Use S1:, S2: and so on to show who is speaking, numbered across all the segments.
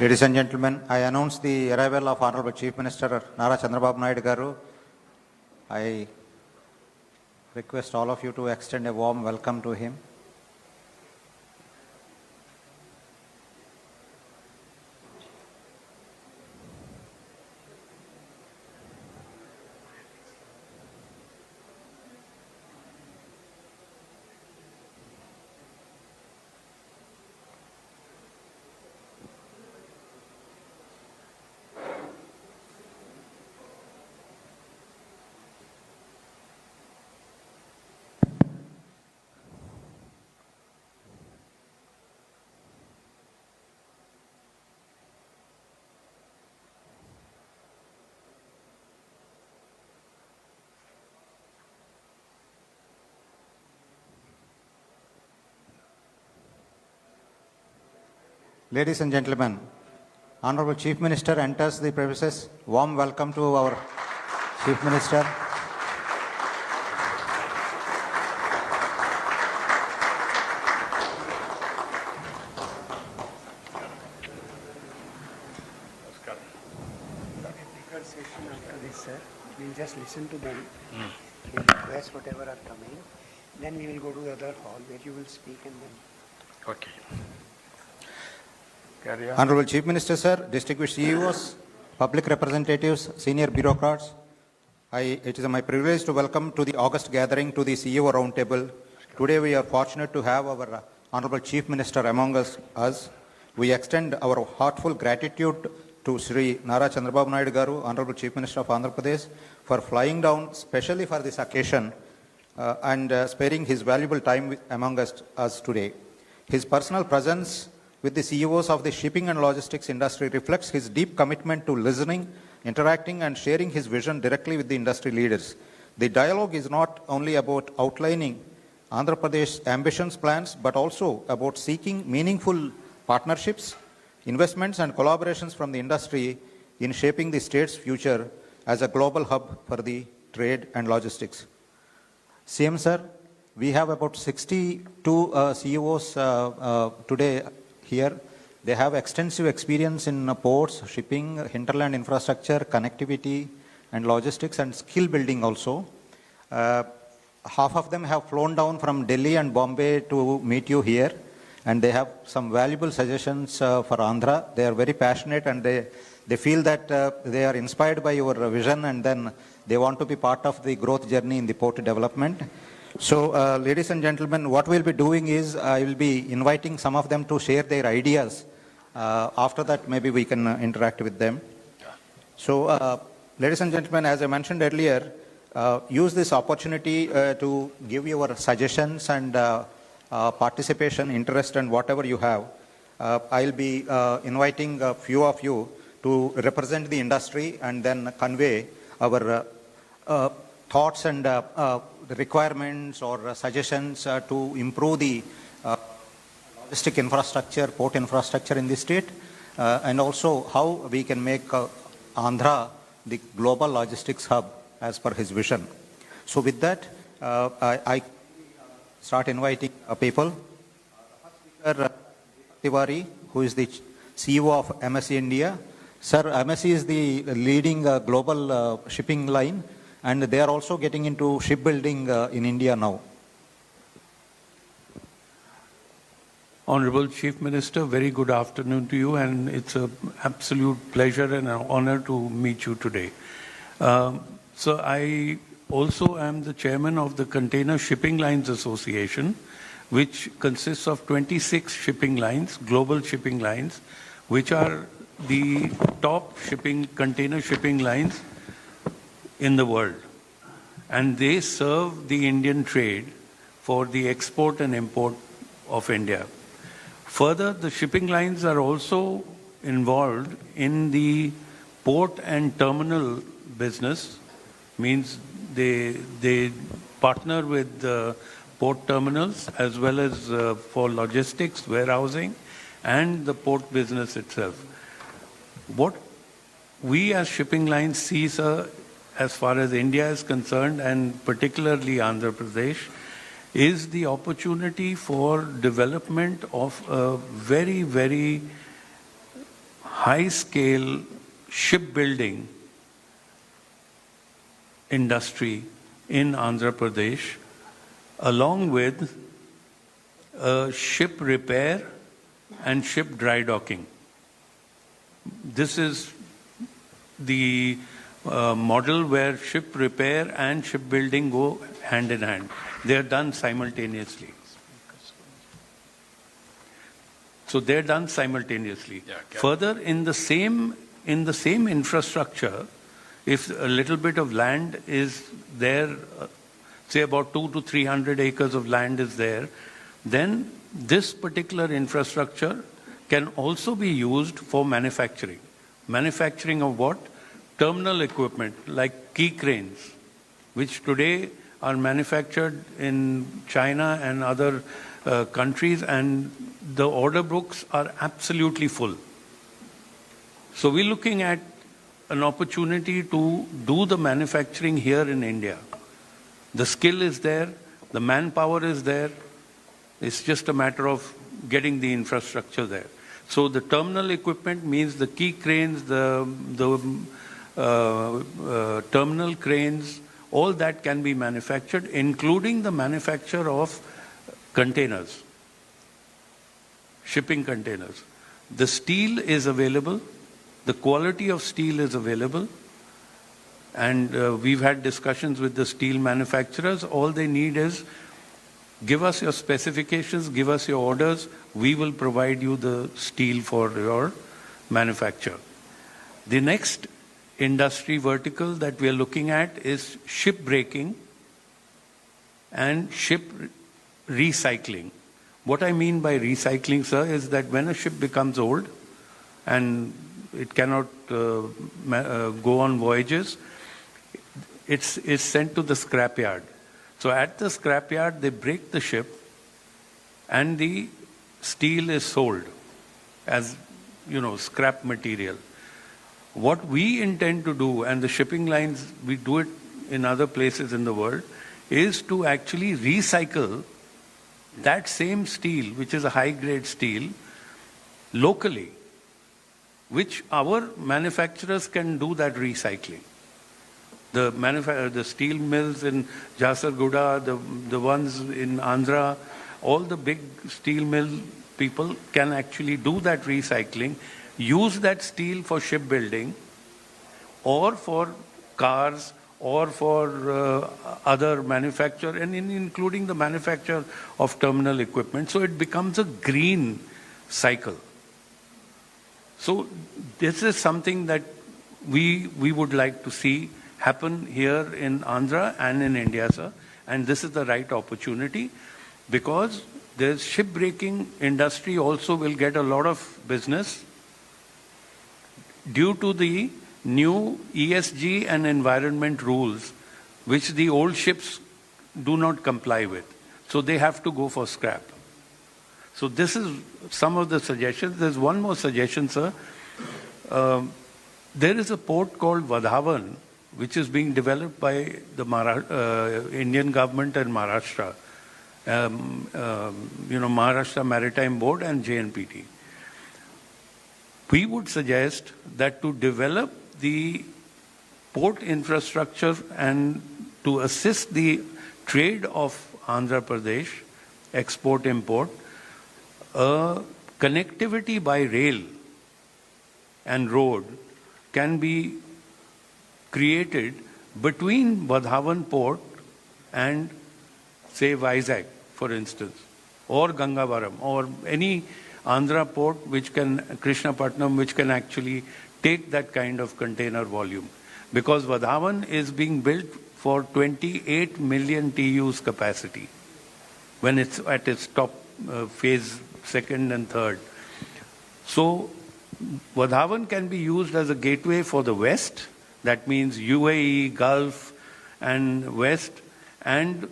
S1: Ladies and gentlemen, I announce the arrival of Honorable Chief Minister Nara Chandrababu Naidu Garu. I request all of you to extend a warm welcome to him. Ladies and gentlemen, Honorable Chief Minister enters the premises. Warm welcome to our Chief Minister.
S2: Session after this, sir. We'll just listen to them. We'll request whatever are coming. Then we will go to the other hall where you will speak and then.
S3: Okay. Carry on.
S1: Honorable Chief Minister, sir, distinguished CEOs, public representatives, senior bureaucrats, it is my privilege to welcome to the August gathering to the CEO Roundtable. Today we are fortunate to have our Honorable Chief Minister among us. We extend our heartful gratitude to Sri Nara Chandrababu Naidu Garu, Honorable Chief Minister of Andhra Pradesh, for flying down specially for this occasion and sparing his valuable time among us today. His personal presence with the CEOs of the shipping and logistics industry reflects his deep commitment to listening, interacting and sharing his vision directly with the industry leaders. The dialogue is not only about outlining Andhra Pradesh ambitions plans, but also about seeking meaningful partnerships, investments and collaborations from the industry in shaping the state's future as a global hub for the trade and logistics. CM sir, we have about 62 CEOs today here. They have extensive experience in ports, shipping, hinterland infrastructure, connectivity and logistics and skill building also. Half of them have flown down from Delhi and Bombay to meet you here, and they have some valuable suggestions for Andhra. They are very passionate and they feel that they are inspired by your vision, and then they want to be part of the growth journey in the port development. So, ladies and gentlemen, what we'll be doing is I will be inviting some of them to share their ideas. After that, maybe we can interact with them. So, ladies and gentlemen, as I mentioned earlier, use this opportunity to give your suggestions and participation, interest and whatever you have. I'll be inviting a few of you to represent the industry and then convey our thoughts and the requirements or suggestions to improve the logistic infrastructure, port infrastructure in the state, and also how we can make Andhra the global logistics hub as per his vision. So with that, I start inviting people. Speaker Tiwari, who is the CEO of MSC India. Sir, MSC is the leading global shipping line, and they are also getting into shipbuilding in India now.
S4: Honorable Chief Minister, very good afternoon to you, and it's an absolute pleasure and an honor to meet you today. So I also am the chairman of the Container Shipping Lines Association, which consists of 26 shipping lines, global shipping lines, which are the top container shipping lines in the world. And they serve the Indian trade for the export and import of India. Further, the shipping lines are also involved in the port and terminal business, means they partner with port terminals as well as for logistics, warehousing, and the port business itself. What we as shipping lines see, sir, as far as India is concerned, and particularly Andhra Pradesh, is the opportunity for development of a very, very high-scale shipbuilding industry in Andhra Pradesh, along with ship repair and ship dry docking. This is the model where ship repair and shipbuilding go hand in hand. They are done simultaneously. So they're done simultaneously. Further, in the same infrastructure, if a little bit of land is there, say about 200 to 300 acres of land is there, then this particular infrastructure can also be used for manufacturing. Manufacturing of what? Terminal equipment like key cranes, which today are manufactured in China and other countries, and the order books are absolutely full. So we're looking at an opportunity to do the manufacturing here in India. The skill is there, the manpower is there. It's just a matter of getting the infrastructure there. So the terminal equipment means the key cranes, the terminal cranes, all that can be manufactured, including the manufacture of containers, shipping containers. The steel is available, the quality of steel is available, and we've had discussions with the steel manufacturers. All they need is give us your specifications, give us your orders, we will provide you the steel for your manufacture. The next industry vertical that we are looking at is ship breaking and ship recycling. What I mean by recycling, sir, is that when a ship becomes old and it cannot go on voyages, it's sent to the scrapyard. So at the scrapyard, they break the ship and the steel is sold as, scrap material. What we intend to do, and the shipping lines, we do it in other places in the world, is to actually recycle that same steel, which is a high-grade steel, locally, which our manufacturers can do that recycling. The steel mills in Jasarguda, the ones in Andhra, all the big steel mill people can actually do that recycling, use that steel for shipbuilding or for cars or for other manufacture, and including the manufacture of terminal equipment. So it becomes a green cycle. So this is something that we would like to see happen here in Andhra and in India, sir. And this is the right opportunity, because the shipbreaking industry also will get a lot of business due to the new ESG and environment rules, which the old ships do not comply with. So they have to go for scrap. So this is some of the suggestions. There's one more suggestion, sir. There is a port called Vadhavan, which is being developed by the Indian government and Maharashtra. Maharashtra Maritime Board and JNPT. We would suggest that to develop the port infrastructure and to assist the trade of Andhra Pradesh, export-import, connectivity by rail and road can be created between Vadhavan port and, say, Vizag, for instance, or Gangavaram, or any Andhra port which can, Krishnapatnam, which can actually take that kind of container volume. Because Vadhavan is being built for 28 million TEUs capacity when it's at its top phase, second and third. So Vadhavan can be used as a gateway for the West. That means UAE, Gulf and West. And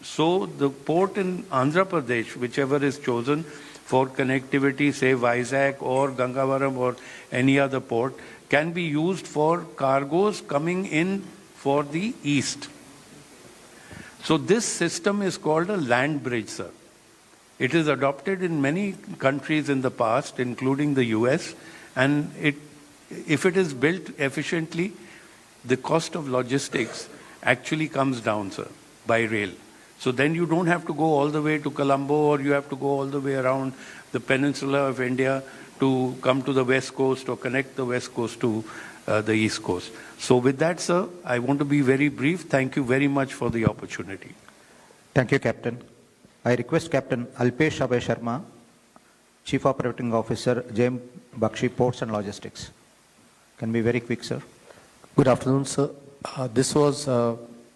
S4: so the port in Andhra Pradesh, whichever is chosen for connectivity, say Vizag or Gangavaram or any other port, can be used for cargoes coming in for the east. So this system is called a land bridge, sir. It is adopted in many countries in the past, including the US, and if it is built efficiently, the cost of logistics actually comes down, sir, by rail. So then you don't have to go all the way to Colombo, or you have to go all the way around the peninsula of India to come to the West Coast or connect the West Coast to the East Coast. So with that, sir, I want to be very brief. Thank you very much for the opportunity.
S1: Thank you, Captain. I request Captain Alpesh Abhay Sharma, Chief Operating Officer, JM Bakshi Ports and Logistics. Can be very quick, sir.
S3: Good afternoon, sir.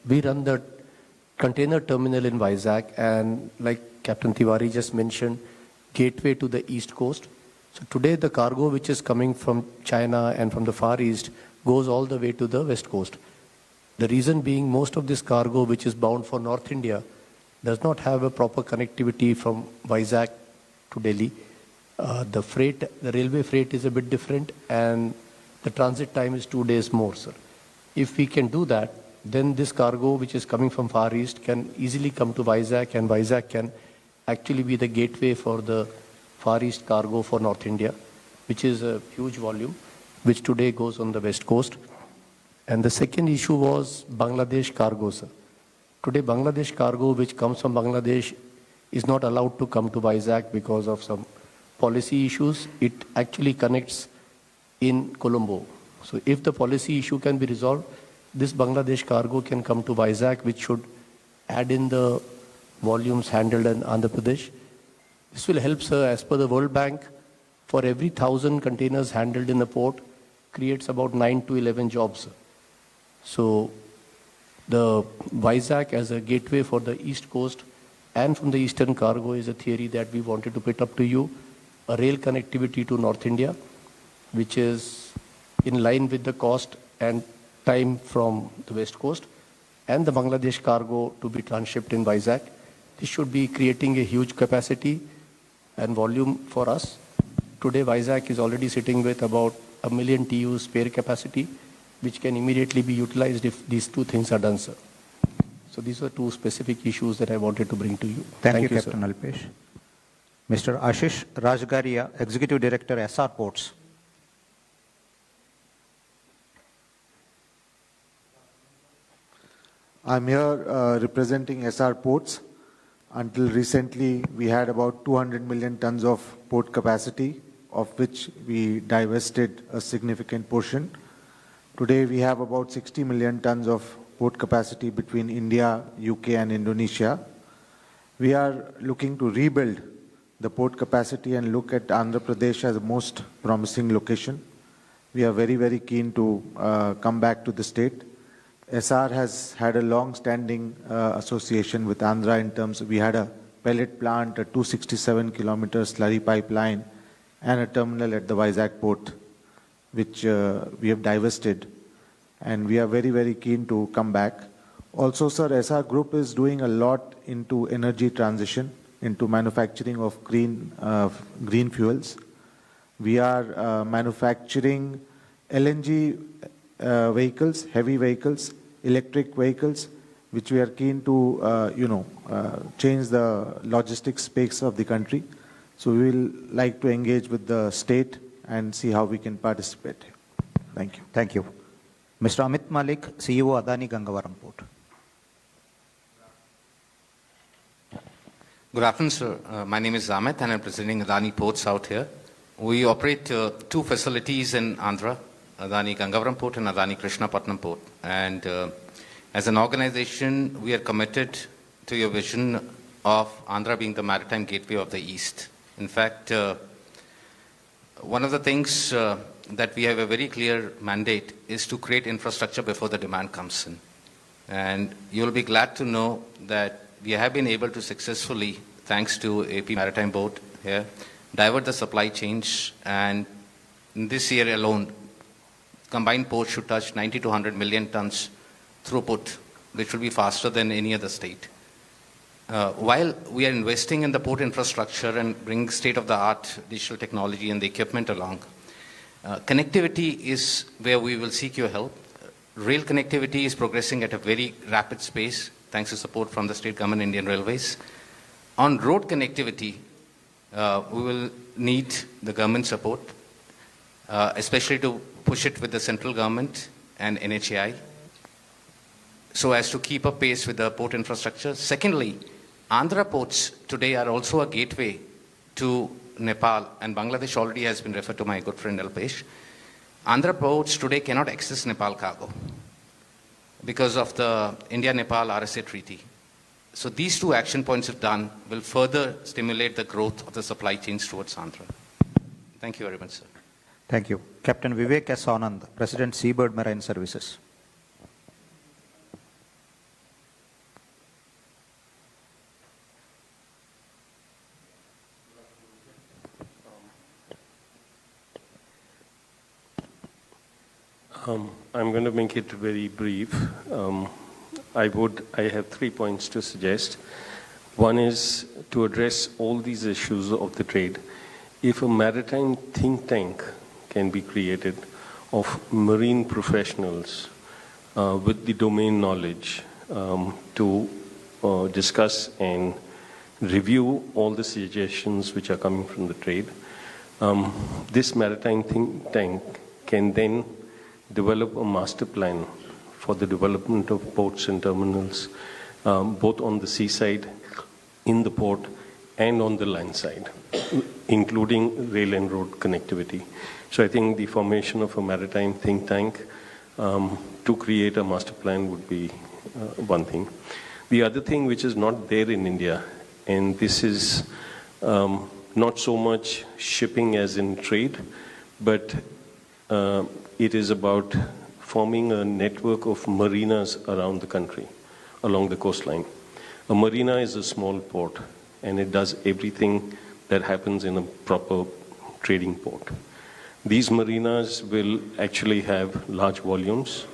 S3: We run the container terminal in Vizag, and like Captain Tiwari just mentioned, gateway to the East Coast. So today the cargo which is coming from China and from the Far East goes all the way to the West Coast. The reason being, most of this cargo which is bound for North India does not have a proper connectivity from Vizag to Delhi. The railway freight is a bit different, and the transit time is 2 days more, sir. If we can do that, then this cargo which is coming from Far East can easily come to Vizag, and Vizag can actually be the gateway for the Far East cargo for North India, which is a huge volume, which today goes on the West Coast. And the second issue was Bangladesh cargo, sir. Today, Bangladesh cargo which comes from Bangladesh is not allowed to come to Vizag because of some policy issues. It actually connects in Colombo. So if the policy issue can be resolved, this Bangladesh cargo can come to Vizag, which should add in the volumes handled in Andhra Pradesh. This will help, sir. As per the World Bank, for every 1,000 containers handled in the port, creates about 9 to 11 jobs. So the Vizag as a gateway for the East Coast and from the Eastern cargo is a theory that we wanted to put up to you. A rail connectivity to North India, which is in line with the cost and time from the West Coast, and the Bangladesh cargo to be transshipped in Vizag. This should be creating a huge capacity and volume for us. Today, Vizag is already sitting with about 1 million TEU spare capacity, which can immediately be utilized if these two things are done, sir. So these are two specific issues that I wanted to bring to you.
S1: Thank you,
S3: sir.
S1: Captain Alpesh. Mr. Ashish Rajgaria, Executive Director, SR Ports.
S5: I'm here representing SR Ports. Until recently, we had about 200 million tons of port capacity, of which we divested a significant portion. Today, we have about 60 million tons of port capacity between India, UK, and Indonesia. We are looking to rebuild the port capacity and look at Andhra Pradesh as the most promising location. We are very, very keen to come back to the state. SR has had a long-standing association with Andhra in terms of, we had a pellet plant, a 267-kilometer slurry pipeline, and a terminal at the Vizag port, which we have divested. And we are very, very keen to come back. Also, sir, SR Group is doing a lot into energy transition, into manufacturing of green fuels. We are manufacturing LNG vehicles, heavy vehicles, electric vehicles, which we are keen to, change the logistics space of the country. So we will like to engage with the state and see how we can participate. Thank you.
S1: Thank you. Mr. Amit Malik, CEO, Adani Gangavaram Port.
S6: Good afternoon, sir. My name is Amit, and I'm presenting Adani Ports out here. We operate two facilities in Andhra, Adani Gangavaram Port and Adani Krishnapatnam Port. And as an organization, we are committed to your vision of Andhra being the maritime gateway of the East. In fact, one of the things that we have a very clear mandate is to create infrastructure before the demand comes in. And you'll be glad to know that we have been able to successfully, thanks to AP Maritime Board here, divert the supply chains. And in this year alone, combined ports should touch 90 to 100 million tons throughput, which will be faster than any other state. While we are investing in the port infrastructure and bringing state-of-the-art digital technology and the equipment along, connectivity is where we will seek your help. Rail connectivity is progressing at a very rapid pace, thanks to support from the state government, Indian Railways. On road connectivity, we will need the government support, especially to push it with the central government and NHAI, so as to keep up pace with the port infrastructure. Secondly, Andhra ports today are also a gateway to Nepal, and Bangladesh already has been referred to my good friend Alpesh. Andhra ports today cannot access Nepal cargo because of the India-Nepal RSA treaty. So these two action points, if done, will further stimulate the growth of the supply chains towards Andhra. Thank you very much, sir.
S1: Thank you. Captain Vivek S. Anand, President Seabird Marine Services.
S7: I'm going to make it very brief. I have 3 points to suggest. One is to address all these issues of the trade. If a maritime think tank can be created of marine professionals with the domain knowledge to discuss and review all the suggestions which are coming from the trade, this maritime think tank can then develop a master plan for the development of ports and terminals, both on the seaside, in the port, and on the land side, including rail and road connectivity. So I think the formation of a maritime think tank to create a master plan would be one thing. The other thing which is not there in India, and this is not so much shipping as in trade, but it is about forming a network of marinas around the country, along the coastline. A marina is a small port, and it does everything that happens in a proper trading port. These marinas will actually have large volumes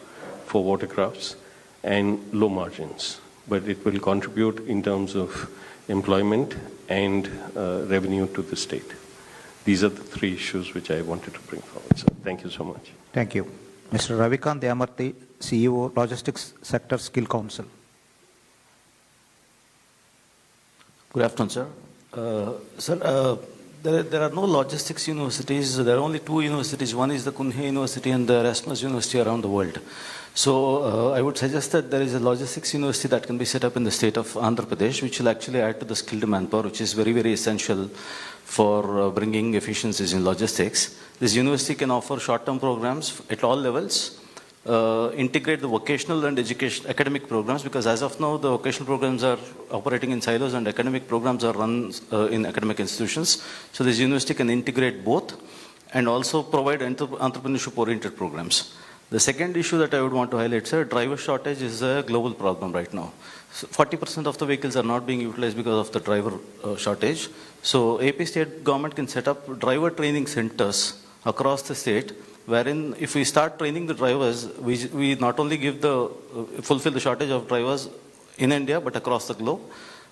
S7: for watercrafts and low margins, but it will contribute in terms of employment and revenue to the state. These are the 3 issues which I wanted to bring forward. So thank you so much.
S1: Thank you. Mr. Ravikant Yamarthi, CEO, Logistics Sector Skill Council.
S8: Good afternoon, sir. There are no logistics universities. There are only 2 universities. One is the Kunhe University and the Erasmus University around the world. So I would suggest that there is a logistics university that can be set up in the state of Andhra Pradesh, which will actually add to the skilled manpower, which is very, very essential for bringing efficiencies in logistics. This university can offer short-term programs at all levels, integrate the vocational and academic programs, because as of now, the vocational programs are operating in silos and academic programs are run in academic institutions. So this university can integrate both and also provide entrepreneurship-oriented programs. The second issue that I would want to highlight, sir, driver shortage is a global problem right now. So 40% of the vehicles are not being utilized because of the driver shortage. So AP state government can set up driver training centers across the state, wherein if we start training the drivers, we not only fulfill the shortage of drivers in India, but across the globe,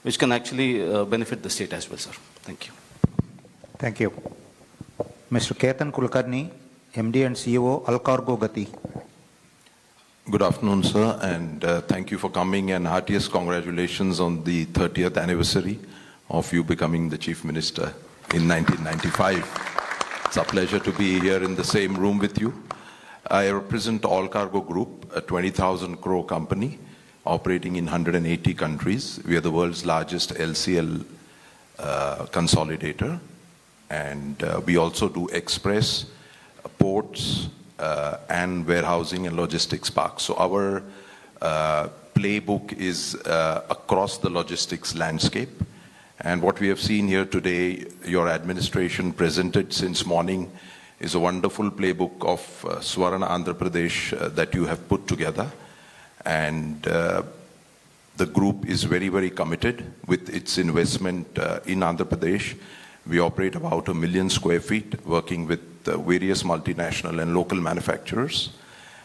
S8: which can actually benefit the state as well, sir. Thank you.
S1: Thank you. Mr. Ketan Kulkarni, MD and CEO, Alcargo Gati.
S9: Good afternoon, sir, and thank you for coming, and heartiest congratulations on the 30th anniversary of you becoming the Chief Minister in 1995. It's a pleasure to be here in the same room with you. I represent All Cargo Group, a 20,000 crore company operating in 180 countries. We are the world's largest LCL consolidator, and we also do express, ports, and warehousing and logistics parks. So our playbook is across the logistics landscape. And what we have seen here today, your administration presented since morning, is a wonderful playbook of Swarna Andhra Pradesh that you have put together. And the group is very, very committed with its investment in Andhra Pradesh. We operate about 1 million square feet, working with various multinational and local manufacturers.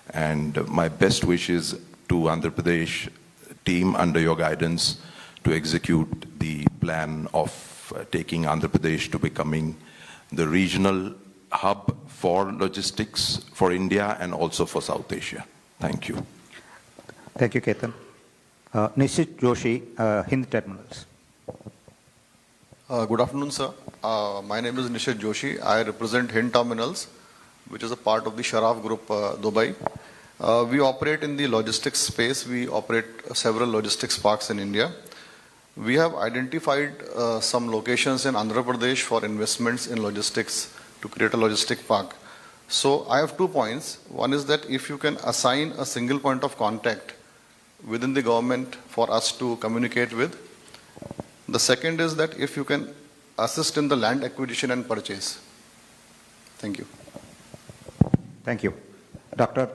S9: And my best wishes to Andhra Pradesh team under your guidance to execute the plan of taking Andhra Pradesh to becoming the regional hub for logistics for India and also for South Asia. Thank you.
S1: Thank you, Ketan. Nishit Joshi, Hind Terminals.
S10: Good afternoon, sir. My name is Nishit Joshi. I represent Hind Terminals, which is a part of the Sharaf Group, Dubai. We operate in the logistics space. We operate several logistics parks in India. We have identified some locations in Andhra Pradesh for investments in logistics to create a logistic park. So I have 2 points. One is that if you can assign a single point of contact within the government for us to communicate with. The second is that if you can assist in the land acquisition and purchase. Thank you.
S1: Thank you. Dr.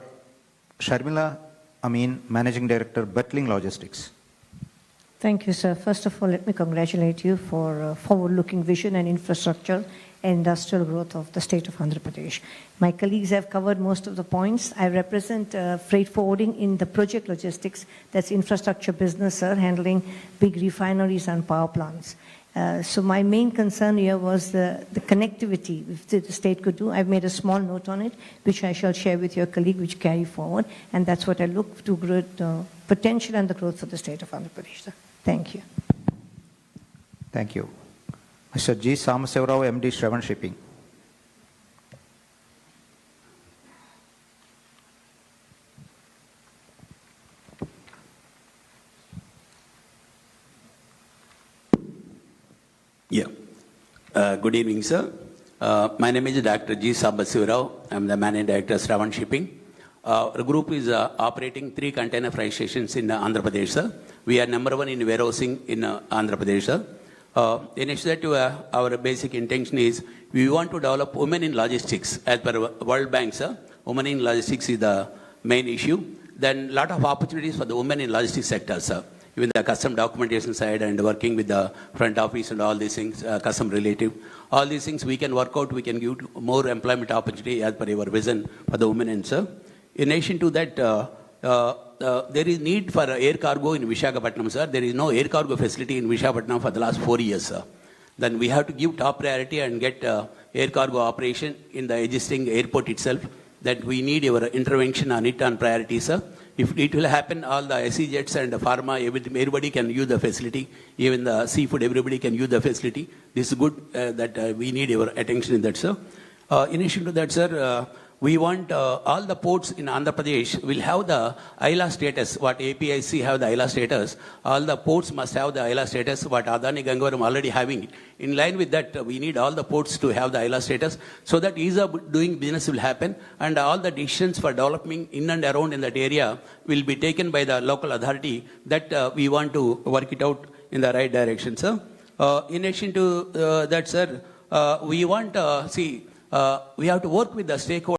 S1: Sharmila Amin, Managing Director, Bettling Logistics.
S11: Thank you, sir. First of all, let me congratulate you for forward-looking vision and infrastructure and industrial growth of the state of Andhra Pradesh. My colleagues have covered most of the points. I represent freight forwarding in the project logistics, that's infrastructure business, sir, handling big refineries and power plants. So my main concern here was the connectivity the state could do. I've made a small note on it, which I shall share with your colleague, which carry forward, and that's what I look to grow potential and the growth of the state of Andhra Pradesh, sir. Thank you.
S1: Thank you. Mr. G. Samasevarav, MD, Shravan Shipping.
S12: Yeah. Good evening, sir. My name is Dr. G. Samasevarav. I'm the Managing Director of Shravan Shipping. Our group is operating 3 container freight stations in Andhra Pradesh, sir. We are number 1 in warehousing in Andhra Pradesh, sir. In addition to our basic intention is we want to develop women in logistics. As per World Bank, sir, women in logistics is the main issue. Then a lot of opportunities for the women in logistics sector, sir. Even the custom documentation side and working with the front office and all these things, custom relative. All these things we can work out, we can give more employment opportunity as per your vision for the women, and sir. In addition to that, there is need for air cargo in Visakhapatnam, sir. There is no air cargo facility in Visakhapatnam for the last 4 years, sir. Then we have to give top priority and get air cargo operation in the existing airport itself. That we need your intervention on it on priority, sir. If it will happen, all the SE jets and the pharma, everybody can use the facility. Even the seafood, everybody can use the facility. This is good that we need your attention in that, sir. In addition to that, sir, we want all the ports in Andhra Pradesh will have the ILA status, what APIC have the ILA status. All the ports must have the ILA status, what Adani Gangavaram already having it. In line with that, we need all the ports to have the ILA status so that ease of doing business will happen and all the decisions for developing in and around in that area will be taken by the local authority that we want to work it out in the right direction, sir. In addition to that, sir, we want, we have to work with the stakeholders.